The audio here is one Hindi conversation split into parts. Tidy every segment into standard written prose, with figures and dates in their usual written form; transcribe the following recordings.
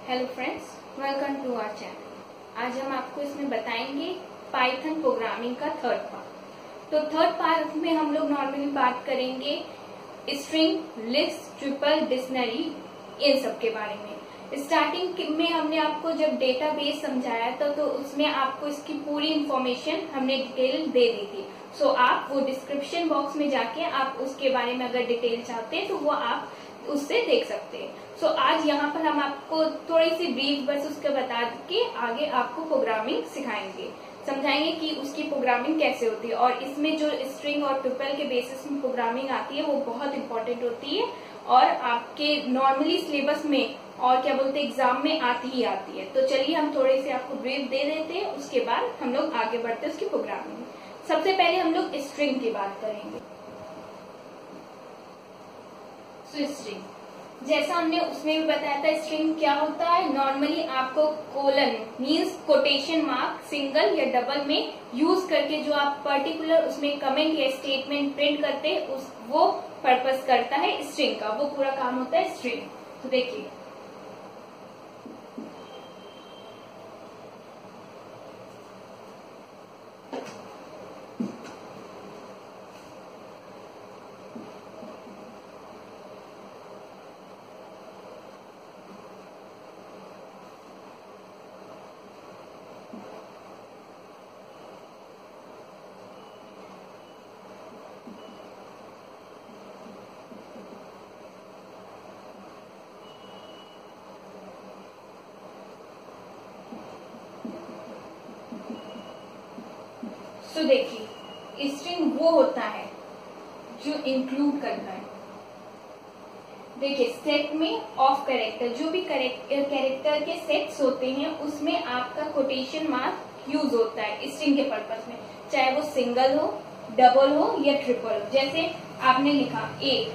Hello friends, welcome to our channel. आज हम आपको इसमें बताएंगे पाइथन प्रोग्रामिंग का थर्ड पार्ट। तो थर्ड पार्ट में हम लोग नॉर्मली बात करेंगे स्ट्रिंग, लिस्ट, ट्रिपल, डिक्शनरी, इन सब के बारे में। स्टार्टिंग में हमने आपको जब डेटाबेस समझाया था तो उसमें आपको इसकी पूरी इंफॉर्मेशन हमने डिटेल दे दी थी। सो आप वो डिस्क्रिप्शन बॉक्स में जाके आप उसके बारे में अगर डिटेल चाहते हैं तो वो आप उससे देख सकते हैं। सो आज यहाँ पर हम आपको थोड़ी सी ब्रीफ बस उसके बता के आगे आपको प्रोग्रामिंग सिखाएंगे, समझाएंगे कि उसकी प्रोग्रामिंग कैसे होती है। और इसमें जो स्ट्रिंग और ट्रिपल के बेसिस में प्रोग्रामिंग आती है वो बहुत इंपॉर्टेंट होती है और आपके नॉर्मली सिलेबस में और क्या बोलते हैं एग्जाम में आती ही आती है। तो चलिए हम थोड़ी सी आपको ब्रीफ दे देते हैं, उसके बाद हम लोग आगे बढ़ते हैं उसकी प्रोग्रामिंग में। सबसे पहले हम लोग स्ट्रिंग की बात करेंगे। स्ट्रिंग जैसा हमने उसमें भी बताया था, स्ट्रिंग क्या होता है। नॉर्मली आपको colon means quotation mark single या डबल में यूज करके जो आप पर्टिकुलर उसमें कमेंट या स्टेटमेंट प्रिंट करते हैं उस वो पर्पस करता है स्ट्रिंग का, वो पूरा काम होता है स्ट्रिंग। तो देखिए तो देखिए स्ट्रिंग वो होता है जो इंक्लूड करता है। देखिए सेट में ऑफ कैरेक्टर, जो भी कैरेक्टर के सेट्स होते हैं उसमें आपका कोटेशन मार्क यूज होता है स्ट्रिंग के पर्पस में, चाहे वो सिंगल हो, डबल हो या ट्रिपल हो। जैसे आपने लिखा ए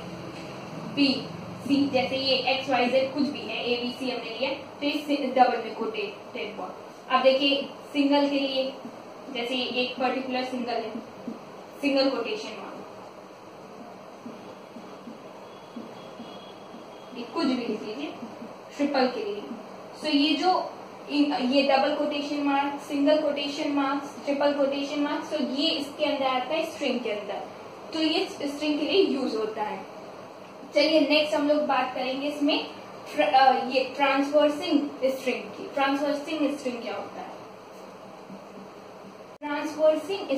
बी सी, जैसे ये एक्स वाई जेड कुछ भी है, ए बी सी हमने लिया तो इस डबल में कोटेड फॉर्म। अब देखिए सिंगल के लिए जैसे एक पर्टिकुलर सिंगल है, सिंगल कोटेशन मार्क, कुछ भी लिख लीजिए। ट्रिपल के लिए सो ये जो ये double quotation mark, single quotation marks, triple quotation marks, तो ये इसके अंदर आता है स्ट्रिंग के अंदर, तो ये स्ट्रिंग के लिए यूज होता है। चलिए नेक्स्ट हम लोग बात करेंगे इसमें ये ट्रांसवर्सिंग स्ट्रिंग की। ट्रांसवर्सिंग स्ट्रिंग क्या होता है? ट्रांसवर्सिंग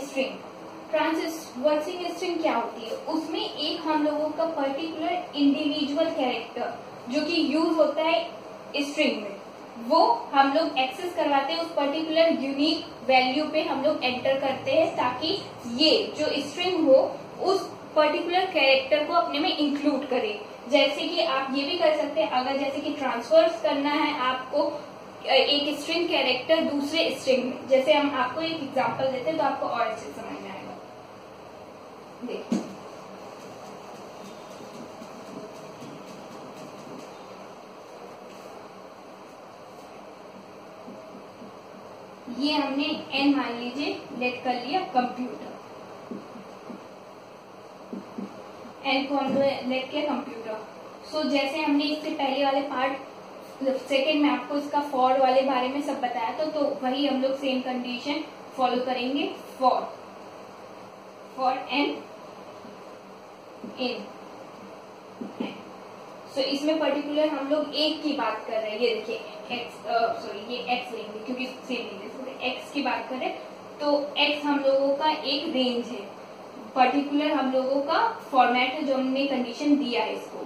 स्ट्रिंग क्या होती है? उसमें एक हम लोगों का पर्टिकुलर इंडिविजुअल कैरेक्टर जो कि यूज होता है स्ट्रिंग में, वो हम लोग एक्सेस करवाते हैं, उस पर्टिकुलर यूनिक वैल्यू पे हम लोग एंटर करते हैं ताकि ये जो स्ट्रिंग हो उस पर्टिकुलर कैरेक्टर को अपने में इंक्लूड करे। जैसे कि आप ये भी कर सकते हैं, अगर जैसे कि ट्रांसफर करना है आपको एक स्ट्रिंग कैरेक्टर दूसरे स्ट्रिंग में, जैसे हम आपको एक एग्जांपल देते हैं तो आपको और अच्छे समझ में आएगा। देखिए ये हमने एन मान लीजिए लेट कर लिया कंप्यूटर, एन को हम लेट किया कंप्यूटर। सो जैसे हमने इससे पहले वाले पार्ट सेकेंड में आपको इसका फॉर वाले बारे में सब बताया था, तो वही हम लोग सेम कंडीशन फॉलो करेंगे। फॉर एन इन सो इसमें पर्टिकुलर हम लोग एक की बात कर रहे हैं। ये देखिए एक्स, सॉरी ये एक्स लेंगे क्योंकि सेम लेंगे, एक्स की बात करें तो एक्स हम लोगों का एक रेंज है, पर्टिकुलर हम लोगों का फॉर्मेट है जो हमने कंडीशन दिया है इसको।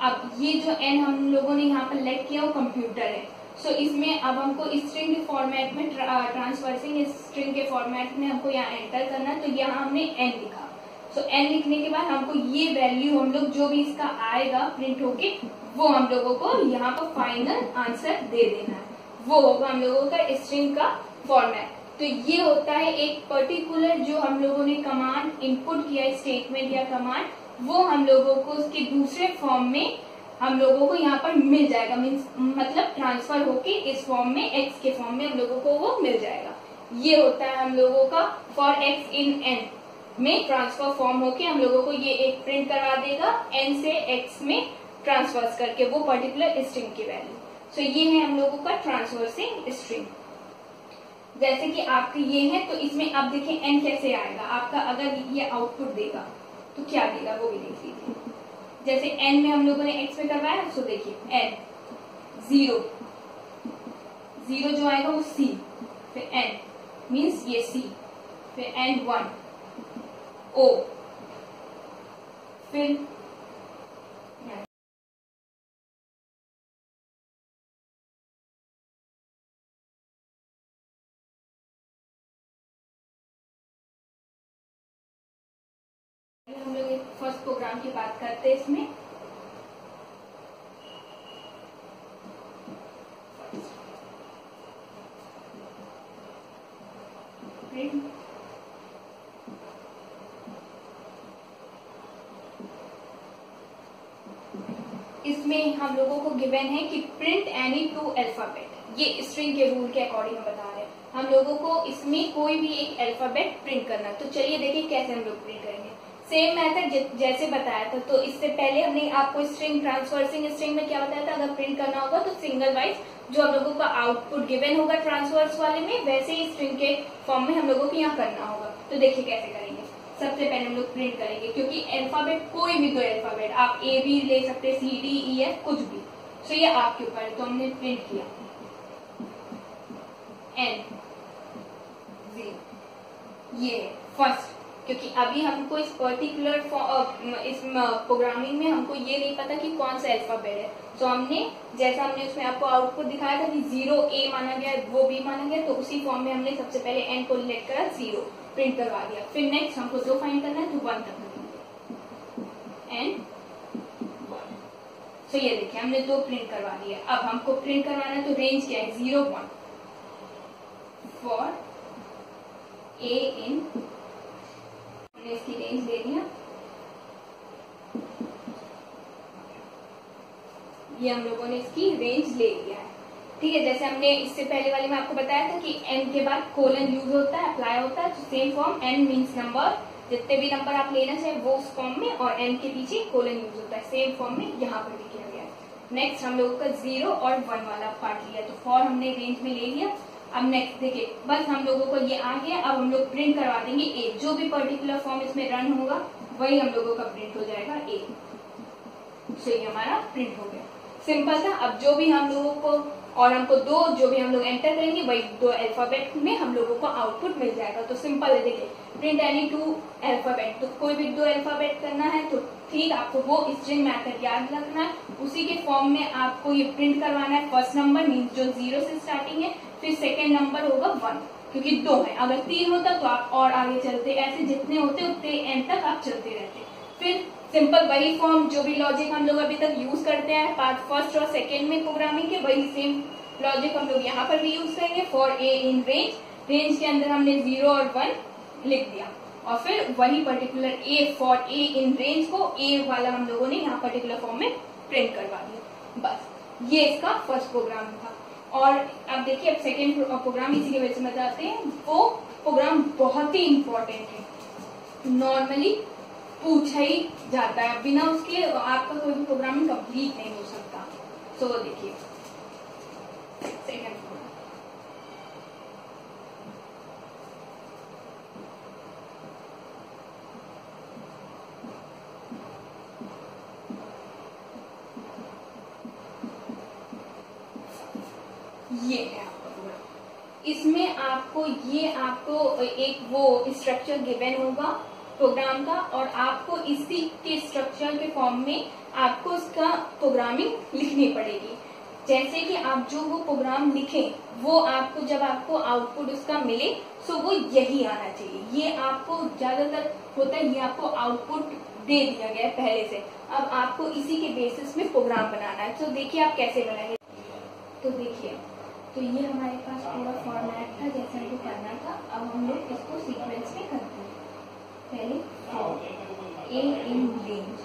अब ये जो एन हम लोगों ने यहाँ पर लेट किया वो कंप्यूटर है। सो इसमें अब हमको स्ट्रिंग के फॉर्मेट में ट्रांसवर्सिंग स्ट्रिंग के फॉर्मेट में हमको यहाँ एंटर करना है, तो यहाँ हमने एन लिखा। सो एन लिखने के बाद हमको ये वैल्यू हम लोग जो भी इसका आएगा प्रिंट होके वो हम लोगों को यहाँ पर फाइनल आंसर दे देना है, वो होगा हम लोगों का स्ट्रिंग का फॉर्मेट। तो ये होता है एक पर्टिकुलर जो हम लोगों ने कमांड इनपुट किया, स्टेटमेंट या कमांड, वो हम लोगों को उसके दूसरे फॉर्म में हम लोगों को यहाँ पर मिल जाएगा, मीन्स मतलब ट्रांसफर होके इस फॉर्म में एक्स के फॉर्म में हम लोगों को वो मिल जाएगा। ये होता है हम लोगों का फॉर एक्स इन एन में ट्रांसफर फॉर्म होके हम लोगों को ये एक प्रिंट करवा देगा एन से एक्स में ट्रांसफर करके वो पर्टिकुलर स्ट्रिंग की वैल्यू। सो ये है हम लोगों का ट्रांसवर्सिंग स्ट्रिंग। जैसे कि आपके ये है तो इसमें आप देखिए n कैसे आएगा आपका, अगर ये आउटपुट देगा तो क्या देगा वो भी देख लीजिए। जैसे n में हम लोगों ने x में करवाया, सो देखिए n 0 0 जो आएगा वो c, फिर n मीन्स ये c, फिर n 1 o, फिर हम लोग एक फर्स्ट प्रोग्राम की बात करते हैं इसमें। इसमें हम लोगों को गिवन है कि प्रिंट एनी 2 अल्फाबेट। ये स्ट्रिंग के रूल के अकॉर्डिंग हम बता रहे हैं, हम लोगों को इसमें कोई भी एक अल्फाबेट प्रिंट करना। तो चलिए देखिए कैसे हम लोग प्रिंट करेंगे। सेम मेथड जैसे बताया था, तो इससे पहले हमने आपको स्ट्रिंग ट्रांसवर्सिंग स्ट्रिंग में क्या बताया था, अगर प्रिंट करना होगा तो सिंगल वाइज जो हम लोगों का आउटपुट गिवन होगा ट्रांसवर्स वाले में, वैसे ही स्ट्रिंग के फॉर्म में हम लोगों को यहाँ करना होगा। तो देखिए कैसे करेंगे। सबसे पहले हम लोग प्रिंट करेंगे, क्योंकि अल्फाबेट कोई भी 2 अल्फाबेट आप ए भी ले सकते, सी डी ई एफ कुछ भी, तो ये आपके ऊपर है। तो हमने प्रिंट किया n 0, ये फर्स्ट, क्योंकि अभी हमको इस पर्टिकुलर इस प्रोग्रामिंग में हमको ये नहीं पता कि कौन सा अल्फाबेट है। तो हमने जैसा हमने उसमें आपको आउटपुट दिखाया था कि 0 a माना गया, वो b माना गया, तो उसी फॉर्म में हमने सबसे पहले n को लेट करा 0 प्रिंट करवा दिया। फिर नेक्स्ट हमको 2 फाइंड करना है, तो 1 तक n 1। तो ये देखिए हमने 2 प्रिंट करवा दिया। अब हमको प्रिंट करवाना है, तो रेंज क्या है 0 1 फॉर a in, हमने इसकी रेंज ले लिया। ये हम लोगों ने इसकी रेंज ले लिया है, ठीक है। जैसे हमने इससे पहले वाले में आपको बताया था कि n के बाद कोलन यूज होता है, अप्लाई होता है, तो same form n means number, जितने भी नंबर आप लेना चाहे वो उस फॉर्म में, और n के पीछे कोलन यूज होता है, सेम फॉर्म में यहाँ पर भी किया गया है। नेक्स्ट हम लोगों का 0 और 1 वाला पार्ट लिया, तो फॉर हमने रेंज में ले लिया। अब नेक्स्ट देखिए, बस हम लोगों को ये आ गया। अब हम लोग प्रिंट करवा देंगे ए, जो भी पर्टिकुलर फॉर्म इसमें रन होगा वही हम लोगों का प्रिंट हो जाएगा ए। तो ये हमारा प्रिंट हो गया, सिंपल था। अब जो भी हम लोगों को, और हमको 2 जो भी हम लोग एंटर करेंगे वही 2 अल्फाबेट में हम लोगों को आउटपुट मिल जाएगा। तो सिंपल है, देखिए प्रिंट एनी 2 अल्फाबेट, तो कोई भी 2 अल्फाबेट करना है तो ठीक, आपको वो स्ट्रिंग मेथड याद रखना है, उसी के फॉर्म में आपको ये प्रिंट करवाना है। फर्स्ट नंबर मीन्स जो 0 से स्टार्टिंग है, फिर सेकेंड नंबर होगा 1, क्योंकि 2 है। अगर 3 होता तो आप और आगे चलते, ऐसे जितने होते उतने एंड तक आप चलते रहते। फिर सिंपल वही फॉर्म, जो भी लॉजिक हम लोग अभी तक यूज करते हैं पार्ट फर्स्ट और सेकेंड में प्रोग्रामिंग के, वही सेम लॉजिक हम लोग यहाँ पर भी यूज करेंगे। For a in range, range के अंदर हमने 0 और 1 लिख दिया, और फिर वही particular A for a in range को ए वाला हम लोगों ने यहाँ पर्टिकुलर फॉर्म में प्रिंट करवा दिया। बस ये इसका फर्स्ट प्रोग्राम था। और अब देखिए, अब सेकेंड प्रोग्राम इसी की वजह से बताते हैं। वो प्रोग्राम बहुत ही इम्पोर्टेंट है, नॉर्मली पूछा ही जाता है, बिना उसके आपका कोई भी प्रोग्रामिंग कंप्लीट नहीं हो सकता। तो देखिए सेकेंड प्रोग्राम, ये है आपका प्रोग्राम। इसमें आपको एक वो स्ट्रक्चर गिवन होगा प्रोग्राम का, और आपको इसी के स्ट्रक्चर के फॉर्म में आपको उसका प्रोग्रामिंग लिखनी पड़ेगी। जैसे कि आप जो वो प्रोग्राम लिखें, वो आपको जब आपको आउटपुट उसका मिले तो वो यही आना चाहिए। ये आपको ज्यादातर होता है, ये आपको आउटपुट दे दिया गया है पहले से, अब आपको इसी के बेसिस में प्रोग्राम बनाना है। तो देखिए आप कैसे बनाएंगे। तो देखिए, तो ये हमारे पास पूरा फॉर्मेट था जैसे हमको करना था। अब हम लोग इसको सीक्वेंस में करते हैं। पहले ए इन रेंज,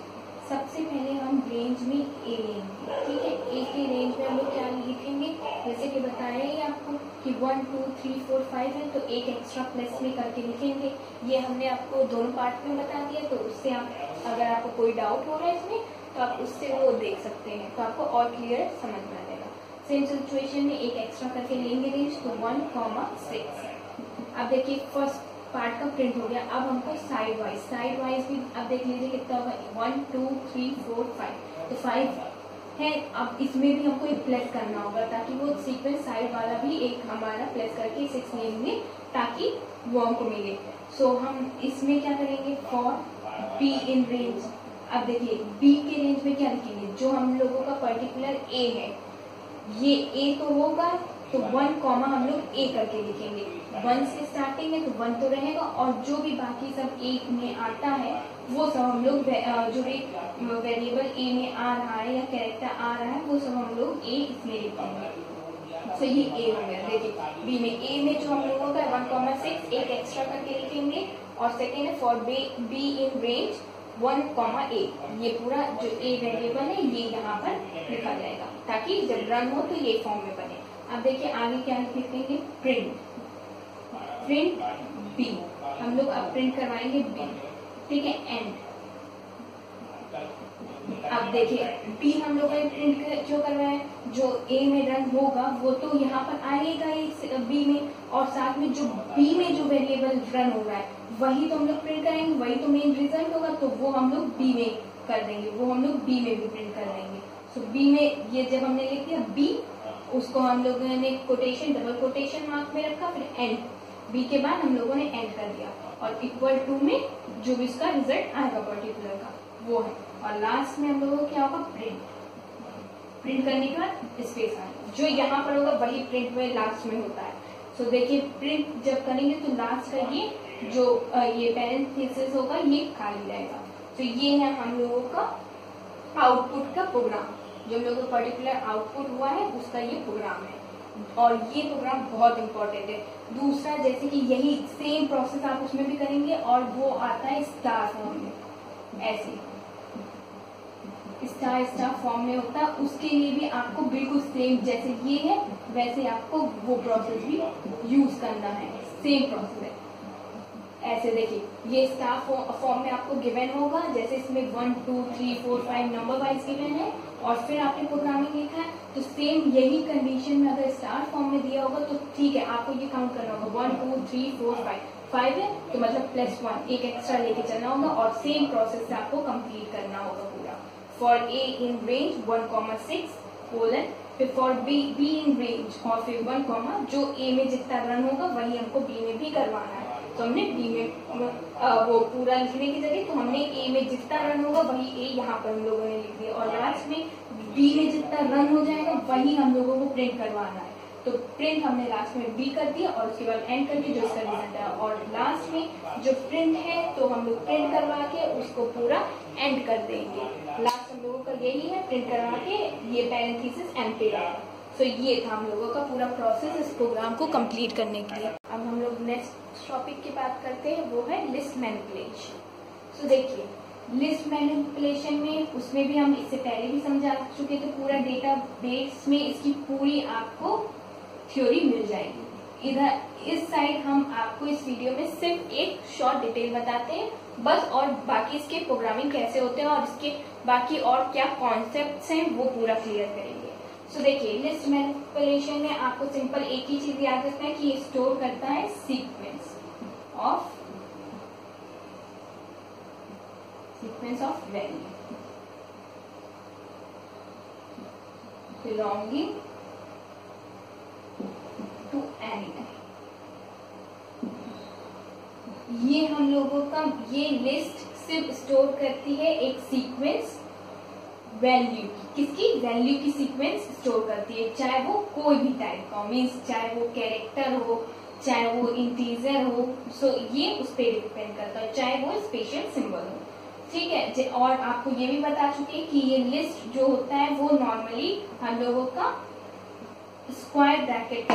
सबसे पहले हम रेंज में ए लेंगे, ठीक है। ए के रेंज में हम लोग क्या लिखेंगे, जैसे कि बताया ही आपको कि 1 2 3 4 5 है, तो एक एक्स्ट्रा प्लस में करके लिखेंगे। ये हमने आपको दोनों पार्ट में बता दिया, तो उससे आप अगर आपको कोई डाउट हो रहा है इसमें तो आप उससे वो देख सकते हैं, तो आपको और क्लियर समझ में आ जाएगा। सेम सिचुएशन में एक एक्स्ट्रा करके लेंगे रेंज, तो 1,6। अब देखिए फर्स्ट पार्ट का प्रिंट हो गया। अब हमको साइड वाइज भी अब देख लीजिए कितना होगा, 1 2 3 4 5, तो 5 है। अब इसमें भी हमको एक प्लस करना होगा ताकि वो सीक्वेंस साइड वाला भी एक हमारा प्लस करके 6 लेंगे ताकि वो हमको मिले। सो हम इसमें क्या करेंगे, फॉर बी इन रेंज। अब देखिए बी के रेंज में क्या लिखेंगे, जो हम लोगों का पर्टिकुलर ए है, ये ए तो होगा तो 1 कॉमा हम लोग ए करके लिखेंगे। 1 से स्टार्टिंग है तो 1 तो रहेगा, और जो भी बाकी सब ए में आता है वो सब हम लोग जो भी वेरिएबल ए में आ रहा है या कैरेक्टर आ रहा है वो सब हम लोग ए इसमें लिखेंगे। तो ये ए हो गया। देखिए बी में, ए में जो हम लोगों का 1,6 एक एक्स्ट्रा करके लिखेंगे, और सेकेंड है फॉर बी इन रेंज 1, ए। ये पूरा जो ए वेरिएबल है ये यहाँ पर लिखा जाएगा ताकि जब रन हो तो ये फॉर्म में बने। अब देखिए आगे क्या लिखेंगे, प्रिंट बी। हम लोग अब प्रिंट करवाएंगे बी, ठीक है, एंड। अब देखिए बी हम लोगों ने प्रिंट जो करवाया, जो ए में रन होगा वो तो यहाँ पर आएगा इस बी में, और साथ में जो बी में जो वेरिएबल रन हो रहा है वही तो हम लोग प्रिंट करेंगे, वही तो मेन रिजल्ट होगा, तो वो हम लोग बी में कर देंगे, वो हम लोग बी में भी प्रिंट कर देंगे। सो बी में ये जब हमने लिख दिया बी, उसको हम लोगों ने कोटेशन, डबल कोटेशन मार्क में रखा, फिर एंड, बी के बाद हम लोगों ने एंड कर दिया, और इक्वल टू में जो भी इसका रिजल्ट आएगा पर्टिकुलर का वो है, और लास्ट में हम लोगों को क्या होगा, प्रिंट करने के बाद स्पेस आएगा, जो यहाँ पर होगा वही प्रिंट में लास्ट में होता है। सो देखिए प्रिंट जब करेंगे तो लास्ट का ये जो ये पैरेंथेसिस होगा ये खाली रहेगा। तो ये है हम लोगों का आउटपुट का प्रोग्राम, जो हम लोगों का पर्टिकुलर आउटपुट हुआ है उसका ये प्रोग्राम है, और ये प्रोग्राम बहुत इंपॉर्टेंट है। दूसरा जैसे कि यही सेम प्रोसेस आप उसमें भी करेंगे, और वो आता है स्टार फॉर्म में, ऐसे स्टार फॉर्म में होता है, उसके लिए भी आपको बिल्कुल सेम जैसे ये है वैसे आपको वो प्रोसेस भी यूज करना है, सेम प्रोसेस है। ऐसे देखिए ये स्टार फॉर्म में आपको गिवन होगा, जैसे इसमें 1 2 3 4 5 नंबर वाइज गिवन है, और फिर आपने प्रोग्रामिंग लिखा है, तो सेम यही कंडीशन में अगर स्टार फॉर्म में दिया होगा तो ठीक है, आपको ये काउंट करना होगा 1 2 3 4 5 है तो मतलब +1 एक एक्स्ट्रा लेके चलना होगा, और सेम प्रोसेस से आपको कंप्लीट करना होगा पूरा। For a in range 1,6 colon, फिर फॉर बी इन रेंज, और फिर 1, जो ए में जितना रन होगा वही हमको बी में भी करवाना है। तो हमने बी में वो पूरा लिखने की जगह तो हमने ए में जितना रन होगा वही ए यहाँ पर हम लोगों ने लिख दिया, और लास्ट में बी में जितना रन हो जाएगा वही हम लोगों को प्रिंट करवाना है। तो प्रिंट हमने लास्ट में बी कर दिया, और उसके बाद एंड करके जो इसका रिजल्ट है, और लास्ट में जो प्रिंट है तो हम लोग प्रिंट करवा के उसको पूरा एंड कर देंगे। लास्ट हम लोगों का यही है, प्रिंट करवा के ये पैरेंथेसिस एंड पे रहेगा। सो ये था हम लोगों का पूरा प्रोसेस इस प्रोग्राम को कंप्लीट करने के लिए। अब हम लोग नेक्स्ट टॉपिक की बात करते हैं, वो है लिस्ट मैनिपुलेशन। सो देखिए लिस्ट मैनिपुलेशन में, उसमें भी हम इससे पहले भी समझा चुके थे, पूरा डेटा बेस में इसकी पूरी आपको थ्योरी मिल जाएगी। इधर इस साइड हम आपको इस वीडियो में सिर्फ एक शॉर्ट डिटेल बताते हैं बस, और बाकी इसके प्रोग्रामिंग कैसे होते हैं और इसके बाकी और क्या कॉन्सेप्ट्स हैं वो पूरा क्लियर करेंगे। सो देखिए लिस्ट मैनिपुलेशन में आपको सिंपल एक ही चीज याद रखना है कि ये स्टोर करता है sequence of value belonging to any type. ये हम लोगों का ये लिस्ट सिर्फ स्टोर करती है एक सीक्वेंस वैल्यू, किसकी वैल्यू की सीक्वेंस स्टोर करती है, चाहे वो कोई भी टाइप का हो, मीन्स चाहे वो कैरेक्टर हो, चाहे वो इंटीजर हो। सो ये उस पर डिपेंड करता है, चाहे वो स्पेशल सिंबल हो, ठीक है। और आपको ये भी बता चुके हैं कि ये लिस्ट जो होता है वो नॉर्मली हम लोगों का स्क्वायर ब्रैकेट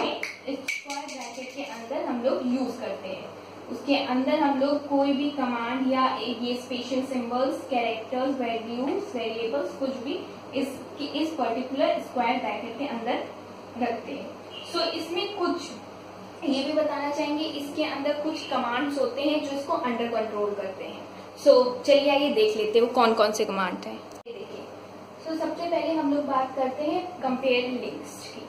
के अंदर हम लोग यूज करते हैं। उसके अंदर हम लोग कोई भी कमांड या ये special symbols, characters, values, variables कुछ भी इस पर्टिकुलर स्क्वायर ब्रैकेट के अंदर रखते हैं। सो इसमें कुछ ये भी बताना चाहेंगे, इसके अंदर कुछ कमांड्स होते हैं जो इसको अंडर कंट्रोल करते हैं। सो चलिए आइए देख लेते हैं वो कौन कौन से कमांड हैं। देखिए सबसे पहले हम लोग बात करते हैं कंपेयर लिंक्स की।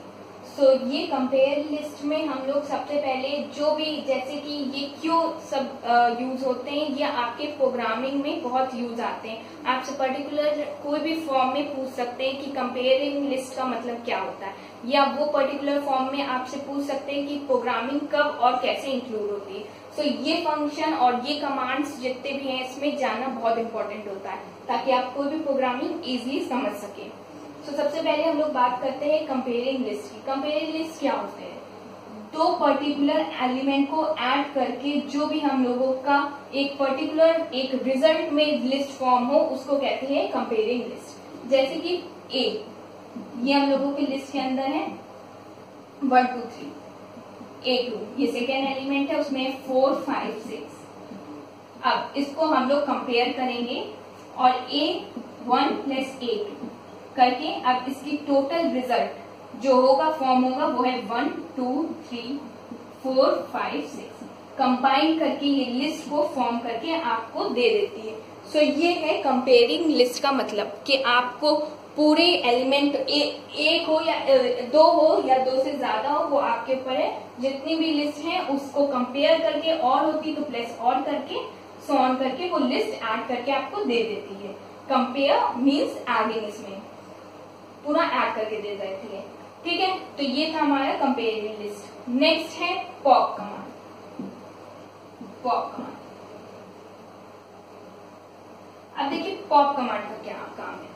सो ये कंपेयर लिस्ट में हम लोग सबसे पहले जो भी, जैसे कि ये क्यों सब यूज होते हैं, ये आपके प्रोग्रामिंग में बहुत यूज आते हैं। आपसे पर्टिकुलर कोई भी फॉर्म में पूछ सकते हैं कि कंपेयरिंग लिस्ट का मतलब क्या होता है, या वो पर्टिकुलर फॉर्म में आपसे पूछ सकते हैं कि प्रोग्रामिंग कब और कैसे इंक्लूड होती है। सो ये फंक्शन और ये कमांड्स जितने भी हैं इसमें जानना बहुत इंपॉर्टेंट होता है, ताकि आप कोई भी प्रोग्रामिंग इजीली समझ सके। तो सबसे पहले हम लोग बात करते हैं कंपेयरिंग लिस्ट की। कंपेयरिंग लिस्ट क्या होते हैं? दो पर्टिकुलर एलिमेंट को ऐड करके जो भी हम लोगों का एक पर्टिकुलर एक रिजल्ट में लिस्ट फॉर्म हो उसको कहते हैं कंपेयरिंग लिस्ट। जैसे कि ए, ये हम लोगों की लिस्ट के अंदर है 1 2 3, A2 ये सेकेंड एलिमेंट है, उसमें 4 5 6। अब इसको हम लोग कंपेयर करेंगे और A1 प्लस A2 करके अब इसकी टोटल रिजल्ट जो होगा फॉर्म होगा वो है 1 2 3 4 5 6। कंबाइन करके ये लिस्ट को फॉर्म करके आपको दे देती है। सो ये है कंपेयरिंग लिस्ट का मतलब कि आपको पूरे एलिमेंट एक हो या दो हो या दो से ज्यादा हो, वो आपके ऊपर है। जितनी भी लिस्ट है उसको कंपेयर करके, और होती तो प्लस और करके सो ऑन करके वो लिस्ट ऐड करके आपको दे देती है। कंपेयर मीन्स एडिंग, इसमें पूरा ऐड करके दे देती है। ठीक है, तो ये था हमारा कंपेयरिंग लिस्ट। नेक्स्ट है पॉप कमांड। पॉप कमांड, अब देखिए पॉप कमांड का क्या काम है।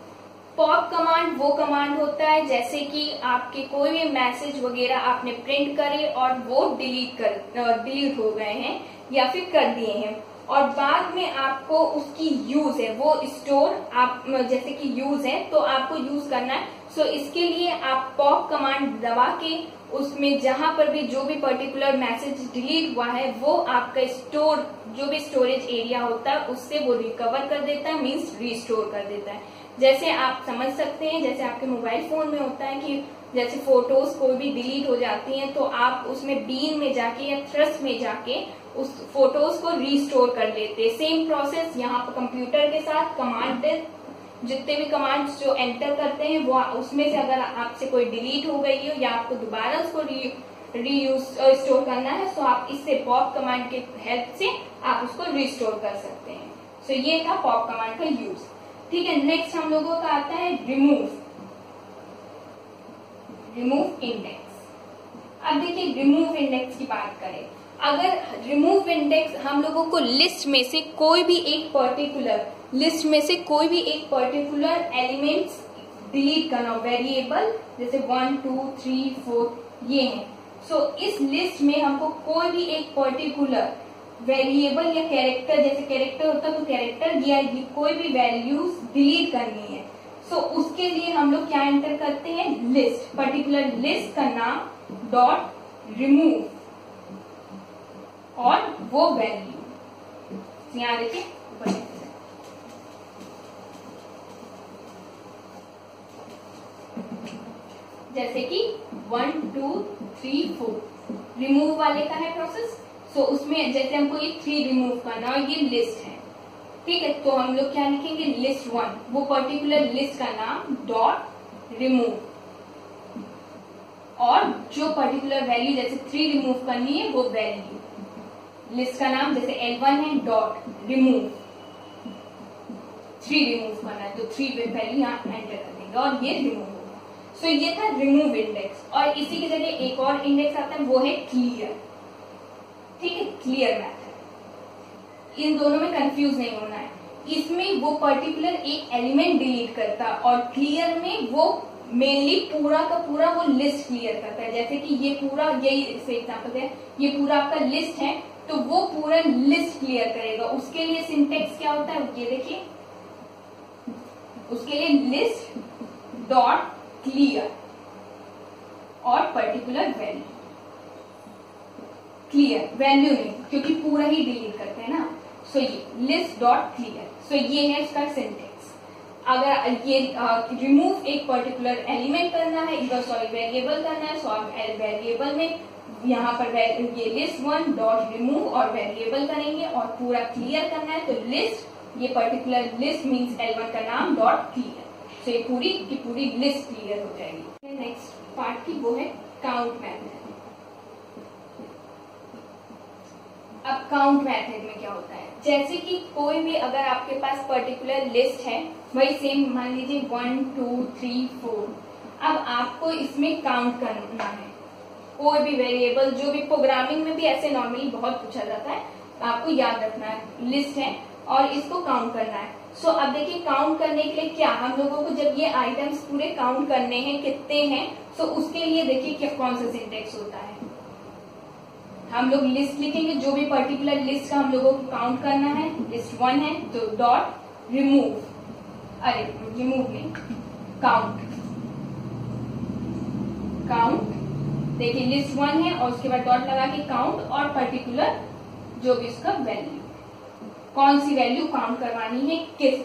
पॉप कमांड वो कमांड होता है जैसे कि आपके कोई भी मैसेज वगैरह आपने प्रिंट करे और वो डिलीट हो गए हैं या फिर कर दिए हैं, और बाद में आपको उसकी यूज है वो स्टोर आप जैसे कि यूज है तो आपको यूज करना है। सो इसके लिए आप पॉप कमांड दबा के उसमें जहां पर भी जो भी पर्टिकुलर मैसेज डिलीट हुआ है वो आपका स्टोर, जो भी स्टोरेज एरिया होता है उससे वो रिकवर कर देता है, मीन्स रीस्टोर कर देता है। जैसे आप समझ सकते हैं, जैसे आपके मोबाइल फोन में होता है कि जैसे फोटोज कोई भी डिलीट हो जाती हैं तो आप उसमें बीन में जाके या थ्रस्ट में जाके उस फोटोज को रीस्टोर कर लेते हैं। सेम प्रोसेस यहाँ पर कंप्यूटर के साथ कमांड, जितने भी कमांड्स जो एंटर करते हैं वो उसमें से अगर आपसे कोई डिलीट हो गई हो या आपको दोबारा उसको रीयूज स्टोर करना है, तो आप इससे पॉप कमांड के हेल्प से आप उसको रीस्टोर कर सकते हैं। सो ये था पॉप कमांड का यूज। ठीक है, नेक्स्ट हम लोगों का आता है रिमूव इंडेक्स। अब देखिए रिमूव इंडेक्स की बात करें, अगर रिमूव इंडेक्स हम लोगों को लिस्ट में से कोई भी एक पर्टिकुलर एलिमेंट्स डिलीट करना हो, वेरिएबल जैसे 1 2 3 4 ये हैं। सो इस लिस्ट में हमको कोई भी एक पर्टिकुलर वेरिएबल या कैरेक्टर, जैसे कैरेक्टर होता है तो कैरेक्टर या कोई भी वैल्यूज डिलीट करनी है। सो उसके लिए हम लोग क्या एंटर करते हैं, लिस्ट, पर्टिकुलर लिस्ट का नाम डॉट रिमूव और वो वैल्यू यहाँ देखिए जैसे कि 1 2 3 4 रिमूव वाले का है प्रोसेस। सो उसमें जैसे हमको ये 3 रिमूव करना और ये लिस्ट है, ठीक है, तो हम लोग क्या लिखेंगे, लिस्ट 1, वो पर्टिकुलर लिस्ट का नाम डॉट रिमूव, और जो पर्टिकुलर वैल्यू जैसे 3 रिमूव करनी है वो वैल्यू, लिस्ट का नाम जैसे L1 है डॉट रिमूव 3 रिमूव करना है तो 3 वैल्यू यहाँ एंटर कर देंगे और ये रिमूव होगा। सो ये था रिमूव इंडेक्स, और इसी की जगह एक और इंडेक्स आता है वो है क्लियर। ठीक है, क्लियर मेथड, इन दोनों में कंफ्यूज नहीं होना है। इसमें वो पर्टिकुलर एक एलिमेंट डिलीट करता है और क्लियर में वो मेनली पूरा का पूरा वो लिस्ट क्लियर करता है। जैसे कि ये पूरा, यही एग्जाम्पल है, ये पूरा आपका लिस्ट है तो वो पूरा लिस्ट क्लियर करेगा। उसके लिए सिंटेक्स क्या होता है ये देखिए, उसके लिए लिस्ट डॉट क्लियर और पर्टिकुलर वैल्यू, क्लियर वैल्यू नहीं क्योंकि पूरा ही डिलीट करते हैं ना। सो ये लिस्ट डॉट क्लियर, सो ये है इसका सिंटेक्स। अगर ये रिमूव एक पर्टिकुलर एलिमेंट करना है, सॉरी वेरिएबल करना है, सो आप वेरिएबल में यहाँ पर ये लिस्ट 1 डॉट रिमूव और वेरिएबल करेंगे, और पूरा क्लियर करना है तो लिस्ट, ये पर्टिकुलर लिस्ट मीन्स L1 का नाम डॉट क्लियर, तो ये पूरी की पूरी लिस्ट क्लियर हो जाएगी। नेक्स्ट पार्ट की वो है काउंट मेथड। अब काउंट मेथड में क्या होता है, जैसे कि कोई भी अगर आपके पास पर्टिकुलर लिस्ट है, वही सेम मान लीजिए 1 2 3 4, अब आपको इसमें काउंट करना है कोई भी वेरिएबल, जो भी प्रोग्रामिंग में भी ऐसे नॉर्मली बहुत पूछा जाता है, आपको याद रखना है लिस्ट है और इसको काउंट करना है। सो अब देखिए काउंट करने के लिए क्या हम लोगों को जब ये आइटम्स पूरे काउंट करने हैं कितने हैं, तो उसके लिए देखिए क्या कौन सा सिंटेक्स होता है। हम लोग लिस्ट लिखेंगे, जो भी पर्टिकुलर लिस्ट का हम लोगों को काउंट करना है, लिस्ट 1 है तो डॉट रिमूव, अरे रिमूव नहीं, काउंट, काउंट देखिए लिस्ट 1 है और उसके बाद डॉट लगा के काउंट और पर्टिकुलर जो भी उसका वैल्यू, कौन सी वैल्यू काउंट करवानी है किस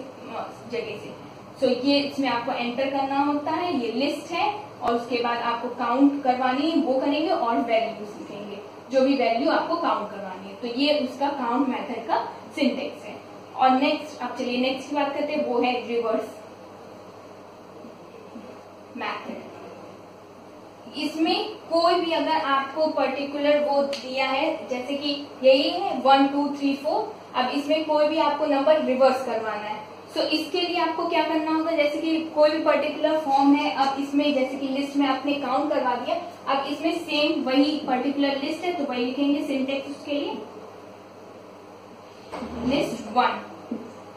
जगह से। सो ये इसमें आपको एंटर करना होता है, ये लिस्ट है और उसके बाद आपको काउंट करवानी है वो करेंगे और वैल्यूज लिखेंगे, जो भी वैल्यू आपको काउंट करवानी है। तो ये उसका काउंट मेथड का सिंटेक्स है। और नेक्स्ट, अब चलिए नेक्स्ट की बात करते हैं, वो है रिवर्स मेथड। इसमें कोई भी अगर आपको पर्टिकुलर वो दिया है, जैसे कि यही है 1 2 3 4, अब इसमें कोई भी आपको नंबर रिवर्स करवाना है, सो इसके लिए आपको क्या करना होगा, जैसे कि कोई भी पर्टिकुलर फॉर्म है, अब इसमें जैसे कि लिस्ट में आपने काउंट करवा दिया, अब इसमें सेम वही पर्टिकुलर लिस्ट है तो वही लिखेंगे सिंटेक्स उसके लिए, लिस्ट 1,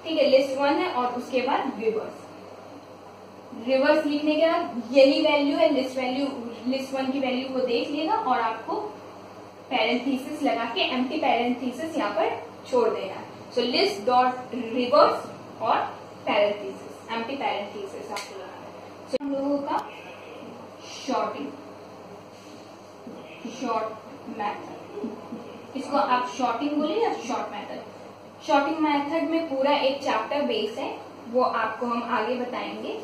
ठीक है, लिस्ट 1 है और उसके बाद रिवर्स। रिवर्स लिखने के बाद यही वैल्यू है लिस्ट वैल्यू, लिस्ट 1 की वैल्यू को देख लेगा और आपको पैरेंथेसिस लगा के एम्प्टी पैरेंथेसिस यहाँ पर छोड़ देना है। सो लिस्ट डॉट रिवर्स और पैरेंथेसिस, एम्प्टी पैरेंथेसिस आपको लगाना है। सो हम लोगों का शॉर्टिंग, शॉर्ट मेथड, इसको आप शॉर्टिंग बोले या शॉर्ट मेथड। शॉर्टिंग मेथड में पूरा एक चैप्टर बेस है, वो आपको हम आगे बताएंगे।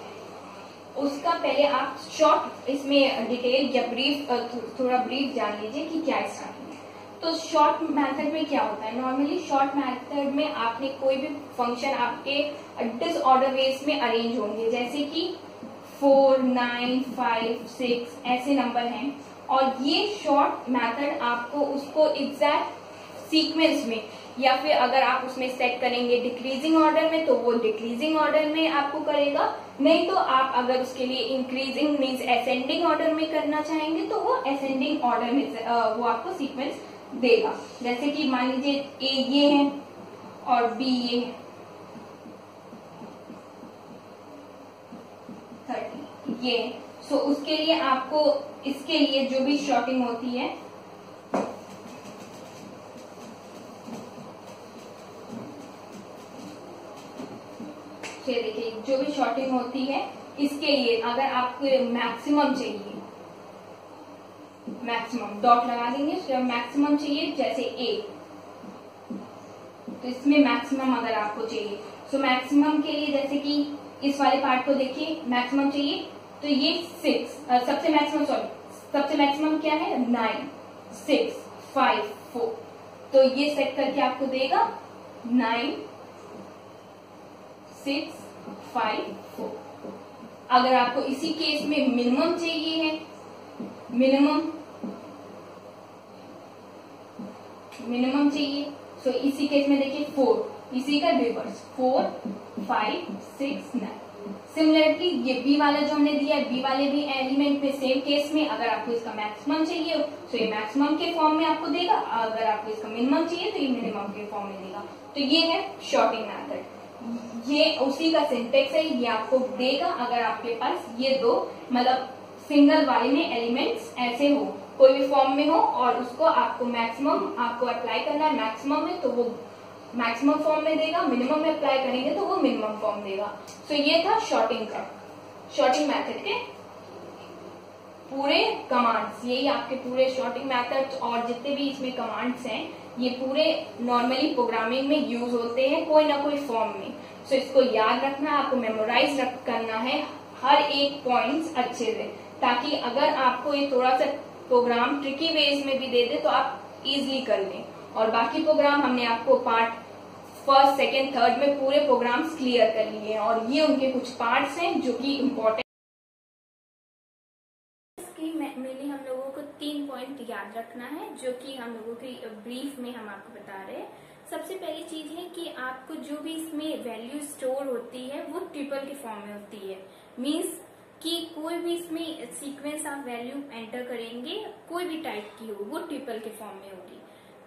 उसका पहले आप शॉर्ट इसमें डिटेल या ब्रीफ, थोड़ा ब्रीफ जान लीजिए कि क्या स्टार्टिंग है। तो शॉर्ट मेथड में क्या होता है, नॉर्मली शॉर्ट मेथड में आपने कोई भी फंक्शन आपके डिसऑर्डर वेज में अरेंज होंगे, जैसे कि 4 9 5 6 ऐसे नंबर हैं, और ये शॉर्ट मेथड आपको उसको एग्जैक्ट सीक्वेंस में, या फिर अगर आप उसमें सेट करेंगे डिक्रीजिंग ऑर्डर में तो वो डिक्रीजिंग ऑर्डर में आपको करेगा, नहीं तो आप अगर उसके लिए इंक्रीजिंग मीन्स असेंडिंग ऑर्डर में करना चाहेंगे तो वो असेंडिंग ऑर्डर में वो आपको सीक्वेंस देगा। जैसे कि मान लीजिए ए ये है और बी ये है, 30 ये, सो उसके लिए आपको इसके लिए जो भी शॉर्टिंग होती है, देखिए जो भी शॉर्टिंग होती है इसके लिए अगर आपको मैक्सिमम चाहिए, मैक्सिमम डॉट लगा देंगे, जब मैक्सिमम चाहिए जैसे ए, तो इसमें मैक्सिमम अगर आपको चाहिए, सो मैक्सिमम के लिए जैसे कि इस वाले पार्ट को देखिए मैक्सिमम चाहिए तो ये 6, सबसे मैक्सिमम क्या है 9 6 5 4, तो ये सेट करके आपको देगा 9 6 5 4। अगर आपको इसी केस में मिनिमम चाहिए है, मिनिमम चाहिए, सो इसी केस में देखिए 4, इसी का रिवर्स 4 5 6 9। सिमिलरली ये बी वाला जो हमने दिया है, बी वाले भी एलिमेंट में सेम केस में अगर आपको इसका मैक्सिमम चाहिए हो तो ये मैक्सिमम के फॉर्म में आपको देगा, अगर आपको इसका मिनिमम चाहिए तो ये मिनिमम के फॉर्म में देगा। तो ये है शॉर्टिंग मेथड, ये उसी का सिंटेक्स है, ये आपको देगा अगर आपके पास ये दो मतलब सिंगल वाले में एलिमेंट्स ऐसे हो, कोई भी फॉर्म में हो और उसको आपको मैक्सिमम आपको अप्लाई करना है, मैक्सिमम में तो वो मैक्सिमम फॉर्म में देगा, मिनिमम में अप्लाई करेंगे तो वो मिनिमम फॉर्म देगा। सो ये था शॉर्टिंग का, शॉर्टिंग मेथड के पूरे कमांड्स, यही आपके पूरे शॉर्टिंग मेथड्स और जितने भी इसमें कमांड्स हैं ये पूरे नॉर्मली प्रोग्रामिंग में यूज होते हैं कोई ना कोई फॉर्म में। सो इसको याद रखना, आपको मेमोराइज करना है हर एक पॉइंट्स अच्छे से, ताकि अगर आपको ये थोड़ा सा प्रोग्राम ट्रिकी वेज में भी दे दे तो आप इजीली कर लें। और बाकी प्रोग्राम हमने आपको पार्ट फर्स्ट सेकेंड थर्ड में पूरे प्रोग्राम्स क्लियर कर लिए हैं और ये उनके कुछ पार्ट्स हैं जो कि इम्पोर्टेंट। हम लोगों को 3 पॉइंट याद रखना है, जो कि हम लोगों की ब्रीफ में हम आपको बता रहे हैं। सबसे पहली चीज है कि आपको जो भी इसमें वैल्यू स्टोर होती है वो ट्रिपल के फॉर्म में होती है। मीन्स कि कोई भी इसमें सीक्वेंस आप वैल्यू एंटर करेंगे, कोई भी टाइप की हो, वो ट्रिपल के फॉर्म में होगी।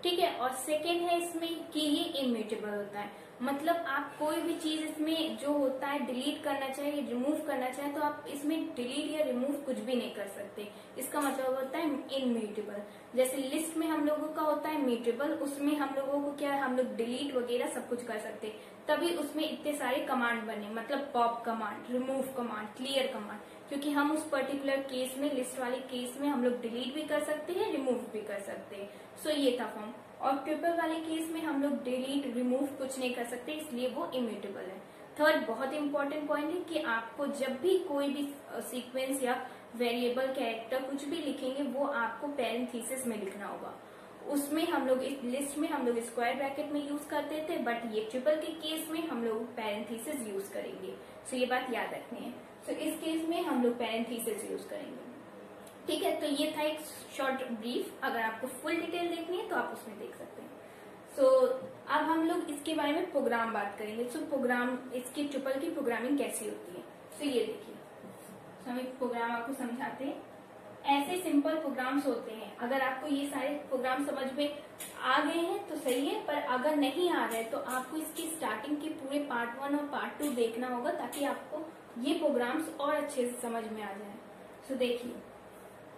ठीक है। और सेकेंड है इसमें कि ये इम्यूटेबल होता है, मतलब आप कोई भी चीज इसमें जो होता है डिलीट करना चाहे, रिमूव करना चाहे, तो आप इसमें डिलीट या रिमूव कुछ भी नहीं कर सकते। इसका मतलब होता है इनम्यूटेबल। जैसे लिस्ट में हम लोगों का होता है म्यूटेबल, उसमें हम लोगों को क्या है, हम लोग डिलीट वगैरह सब कुछ कर सकते, तभी उसमें इतने सारे कमांड बने, मतलब pop command, remove command, clear command, क्योंकि हम उस पर्टिकुलर केस में, लिस्ट वाले केस में हम लोग डिलीट भी कर सकते हैं, रिमूव भी कर सकते हैं। सो ये था फॉर्म। और ट्रिपल वाले केस में हम लोग डिलीट, रिमूव कुछ नहीं कर सकते, इसलिए वो इम्यूटेबल है। थर्ड बहुत इंपॉर्टेंट पॉइंट है कि आपको जब भी कोई भी सीक्वेंस या वेरिएबल, कैरेक्टर कुछ भी लिखेंगे, वो आपको पैरेंथेसिस में लिखना होगा। उसमें हम लोग इस लिस्ट में हम लोग स्क्वायर ब्रैकेट में यूज करते थे, बट ये ट्रिपल के केस में हम लोग पैरेंथेसिस यूज करेंगे। सो ये बात याद रखनी है। सो इस केस में हम लोग पैरेंथेसिस यूज करेंगे। ठीक है। तो ये था एक शॉर्ट ब्रीफ। अगर आपको फुल डिटेल देखनी है तो आप उसमें देख सकते हैं। सो अब हम लोग इसके बारे में प्रोग्राम बात करेंगे। सो प्रोग्राम, इसकी ट्रिपल की प्रोग्रामिंग कैसी होती है। सो ये देखिए, हम एक प्रोग्राम आपको समझाते हैं। ऐसे सिंपल प्रोग्राम्स होते हैं। अगर आपको ये सारे प्रोग्राम समझ में आ गए हैं तो सही है, पर अगर नहीं आ रहे तो आपको इसकी स्टार्टिंग के पूरे पार्ट 1 और पार्ट 2 देखना होगा, ताकि आपको ये प्रोग्राम्स और अच्छे से समझ में आ जाए। सो देखिए,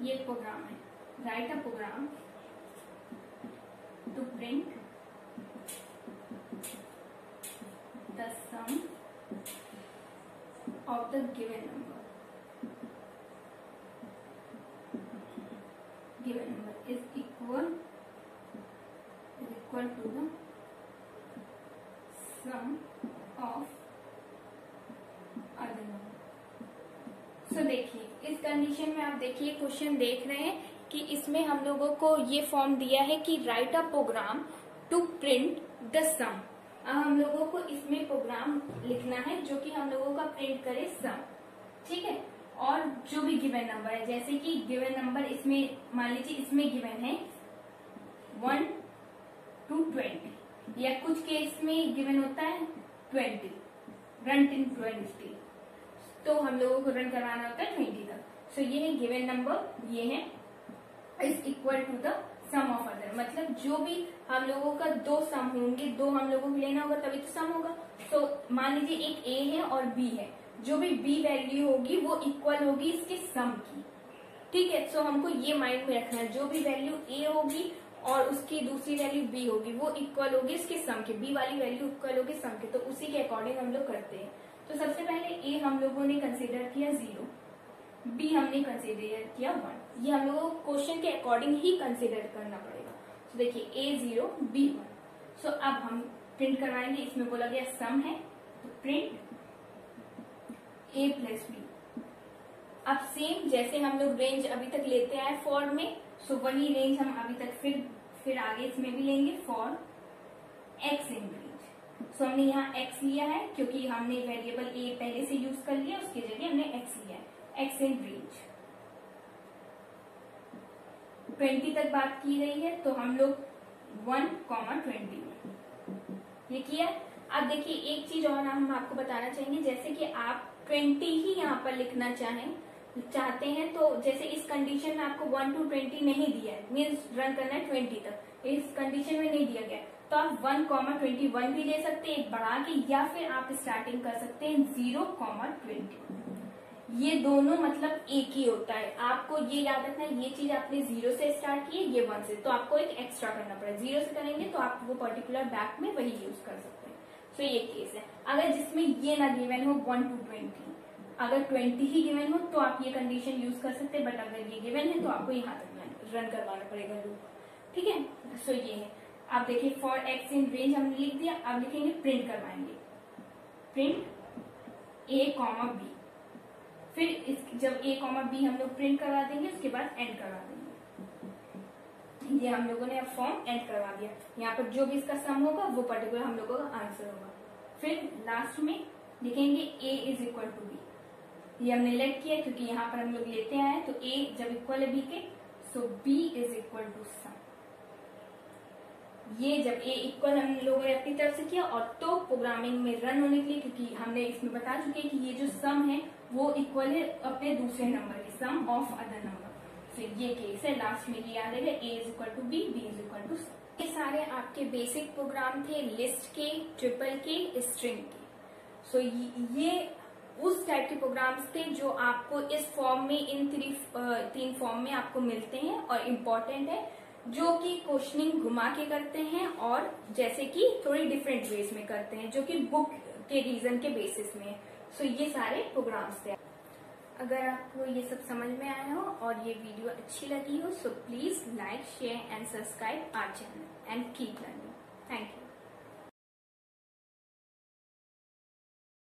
ये प्रोग्राम है, write a program to print the sum of the given number. Given number is equal to the sum of other number। So देखिए, इस कंडीशन में आप देखिए, क्वेश्चन देख रहे हैं कि इसमें हम लोगों को ये फॉर्म दिया है कि write a program to print the sum. अब हम लोगों को इसमें प्रोग्राम लिखना है जो कि हम लोगों का प्रिंट करे सम। ठीक है। और जो भी गिवन नंबर है, जैसे कि गिवन नंबर इसमें मान लीजिए इसमें गिवन है 1 to 20, या कुछ केस में गिवन होता है 20, रन टिल 20, तो हम लोगों को रन करवाना होता है 20 तक। सो ये है गिवन नंबर, ये है is equal to the sum of other, मतलब जो भी हम लोगों का दो सम होंगे, दो हम लोगों को लेना होगा तभी तो सम होगा। तो मान लीजिए एक ए है और बी है, जो भी बी वैल्यू होगी वो इक्वल होगी इसके सम की। ठीक है। सो हमको ये माइंड में रखना है, जो भी वैल्यू ए होगी और उसकी दूसरी वैल्यू बी होगी, वो इक्वल होगी इसके सम के, बी वाली वैल्यू इक्वल होगी सम के। तो उसी के अकॉर्डिंग हम लोग करते हैं। तो सबसे पहले ए हम लोगों ने कंसिडर किया 0, बी हमने कंसिडर किया 1। ये हम लोगों को क्वेश्चन के अकॉर्डिंग ही कंसिडर करना पड़ेगा। तो देखिए ए 0 बी 1। सो अब हम प्रिंट करवाएंगे। इसमें बोला गया सम है, तो प्रिंट ए प्लस बी। अब सेम जैसे हम लोग रेंज अभी तक लेते आए फॉर में, सो वही रेंज हम अभी तक फिर आगे इसमें भी लेंगे फॉर एक्स इन रेंज। सो हमने यहाँ एक्स लिया है क्योंकि हमने वेरिएबल ए पहले से यूज कर लिया, उसकी जगह हमने एक्स लिया है। एक्स इन रेंज 20 तक बात की गई है, तो हम लोग 1,20 ये किया। अब देखिए एक चीज और हम आपको बताना चाहेंगे, जैसे कि आप 20 ही यहाँ पर लिखना चाहते हैं, तो जैसे इस कंडीशन में आपको 1 to 20 नहीं दिया है, मीन्स रन करना है 20 तक, इस कंडीशन में नहीं दिया गया, तो आप 1,21 भी ले सकते हैं एक बढ़ा के, या फिर आप स्टार्टिंग कर सकते हैं 0,20। ये दोनों मतलब एक ही होता है। आपको ये याद रखना है, ये चीज आपने 0 से स्टार्ट की है, ये 1 से, तो आपको एक एक्स्ट्रा करना पड़ेगा। 0 से करेंगे तो आप वो पर्टिकुलर बैक में वही यूज कर सकते हैं। तो ये केस है। अगर जिसमें ये ना गिवन हो 1 to 20, अगर 20 ही गिवन हो तो आप ये कंडीशन यूज कर सकते हैं, बट अगर ये गिवन है तो आपको यहाँ तक रन करवाना पड़ेगा लूप। ठीक है। सो ये है। आप देखिए फॉर एक्स इन रेंज हमने लिख दिया। अब लिखेंगे प्रिंट करवाएंगे, प्रिंट ए कॉमा बी। फिर जब ए कॉमा बी हम लोग प्रिंट करवा देंगे, उसके बाद एंड करवा देंगे। ये हम लोगों ने अब फॉर्म एंड करवा दिया। यहाँ पर जो भी इसका सम होगा वो पर्टिकुलर हम लोगों का आंसर होगा। फिर लास्ट में लिखेंगे ए इज इक्वल टू बी। ये हमने लेट किया क्योंकि यहाँ पर हम लोग लेते आए तो a जब इक्वल है b के, सो b is equal to sum. ये जब a इक्वल हम लोगों ने अपनी तरफ से किया और तो प्रोग्रामिंग में रन होने के लिए, क्योंकि हमने इसमें बता चुके हैं कि ये जो सम है वो इक्वल है अपने दूसरे नंबर के, सम ऑफ अदर नंबर। फिर ये केस है, लास्ट में ये याद है, a is equal to b, b is equal to sum. ये सारे आपके बेसिक प्रोग्राम थे लिस्ट के, ट्रिपल के, स्ट्रिंग के। सो ये उस टाइप के प्रोग्राम्स थे जो आपको इस फॉर्म में, इन तीन फॉर्म में आपको मिलते हैं और इम्पोर्टेंट है, जो कि क्वेश्चनिंग घुमा के करते हैं और जैसे कि थोड़ी डिफरेंट वेज में करते हैं, जो कि बुक के रीजन के बेसिस में। सो ये सारे प्रोग्राम्स थे। अगर आपको ये सब समझ में आया हो और ये वीडियो अच्छी लगी हो, so please like, share and subscribe our channel and keep learning. Thank you.